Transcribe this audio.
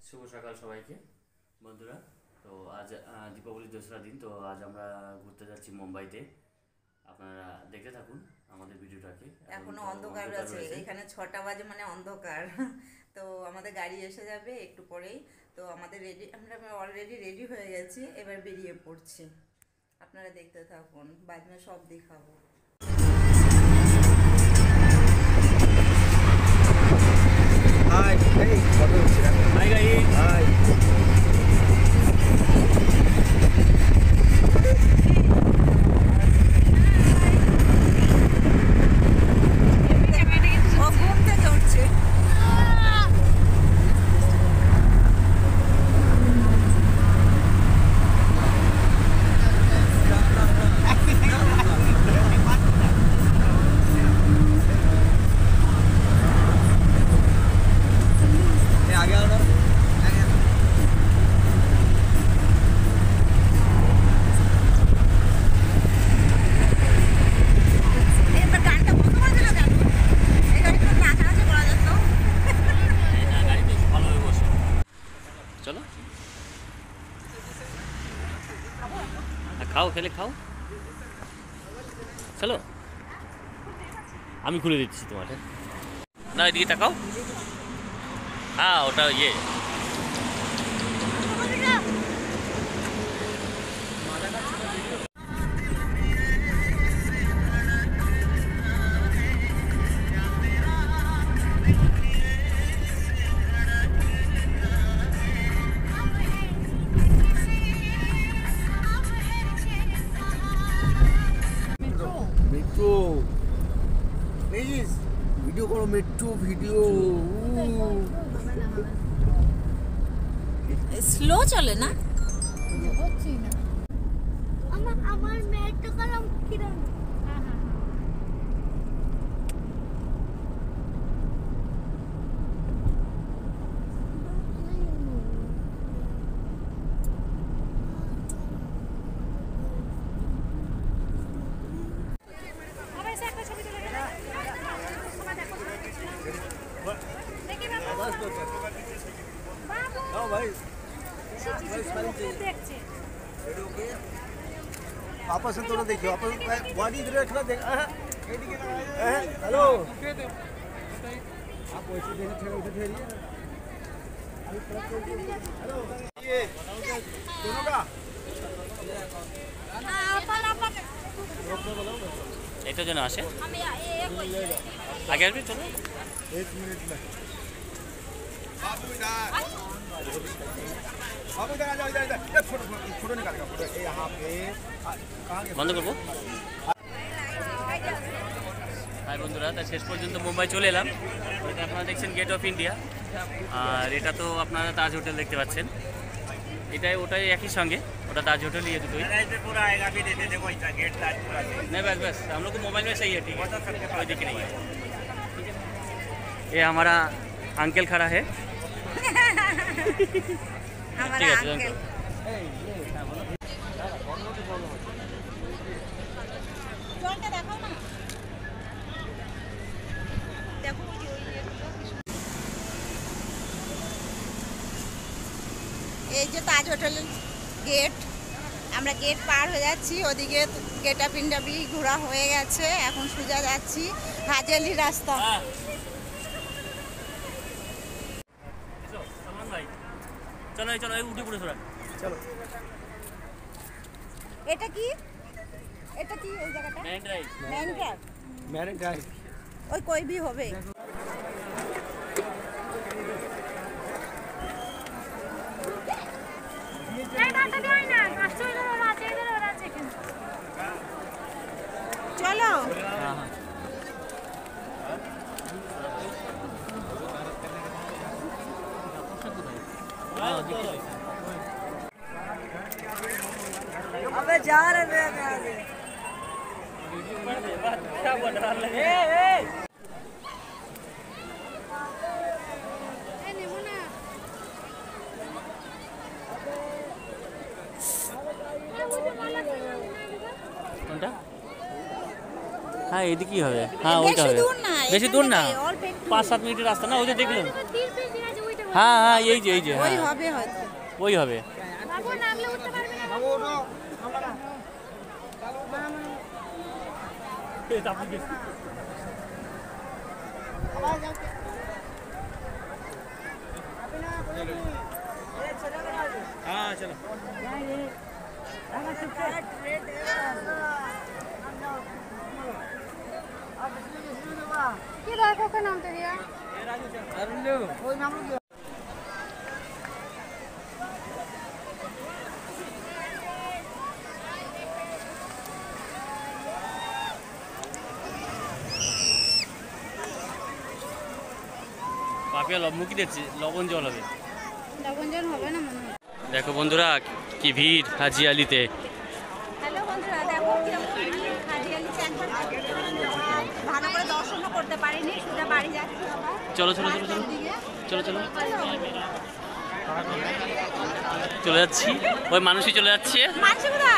শুভ সকাল সবাইকে বন্ধুরা। তো আজ দীপাবলির দোসরা দিন। তো আজ আমরা ঘুরতে যাচ্ছি মুম্বাইতে। আপনারা দেখতে থাকুন আমাদের ভিডিওটাকে। এখনো অন্ধকার আছে, এখানে 6টা বাজে মানে অন্ধকার। তো আমাদের গাড়ি এসে যাবে একটু পরেই। তো আমাদের আমরা অলরেডি রেডি হয়ে গেছি, এবার বেরিয়ে পড়ছি। আপনারা দেখতে থাকুন, বাদমে সব দেখাবো। Hi, hey, hi guys. Hi. চলো খাও, খেলে খাও, চলো আমি খুলে দিচ্ছি তোমার। না এদিকে তাকাও। হ্যাঁ ওটা ইয়ে ভিডিও করো, মেট্রো ভিডিও। স্লো চলে না, আমার মেট্রো কলম কিরম। आपस में दोनों देखिए, आपस में बॉडी इधर रखना देख। हेलो, आप वैसे देने थे उधर ठहरिए। हेलो, ये दोनों का এটা যেন আসে আগে আসবে। চলো 1 मिनट में बाबू इधर आ जाओ, इधर इधर फोटो निकालेगा, फोटो यहाँ पे বন্ধ করবো। হাই বন্ধুরা, তা শেষ পর্যন্ত মুম্বাই চলে এলাম। এটা আপনারা দেখছেন গেট অফ ইন্ডিয়া, আর এটা তো আপনারা তাজ হোটেল দেখতে পাচ্ছেন। ওটাই একই সঙ্গে, ওটা ताज होटल ही है दुबई। पूरा आएगा भी दे दे वो इतना गेट ताज पूरा नहीं, बस हम लोग को मोबाइल में सही है, ठीक है, कोई दिक्कत नहीं है। ये हमारा अंकल खड़ा है। हमारा अंकल জলটা দেখাও না, দেখো এই যে তাজ হোটেলের গেট। আমরা গেট পার হয়ে যাচ্ছি, ওদিকে গেট অফ ইন্ডিয়া ঘোরা হয়ে গেছে। এখন সোজা যাচ্ছি হাজেলি রাস্তা। চলো চলো উঠে পড়ে চলো। এটা কি এই জায়গাটা? मैंने ड्राइव ওই कोई भी হবে। চলো अबे जा रहे हैं क्या बन रहा है। কোনটা? হ্যাঁ এদিকেই হবে। হ্যাঁ ওইটা হবে, বেশি দূর না, 5-7 মিনিটের রাস্তা না, ওই যে দেখলাম। হ্যাঁ হ্যাঁ এই যে ওই হ্যাঁ হবে হয়তো। ওই হবে। বাবু নামলে উঠতে পারবি না বাবু ওঠো। হ্যাঁ চলো। কি দেখো কে নামতে দিয়া পাপিয়া মুখি দিচ্ছি, লবণ জল হবে। লবণজন হবে না মনে হয়। দেখো বন্ধুরা কি ভিড় হাজিয়ালিতে। হ্যালো বন্ধুরা, দেখো কিরকম হাজিয়ালিতে একবার ভালো করে দর্শনও করতে পারিনি, সোজা বাড়ি যাচ্ছি আবার। চলো চলো চলো চলো চলো চলো চলে যাচ্ছি, ওই মানুষই চলে যাচ্ছে। মানসিকতা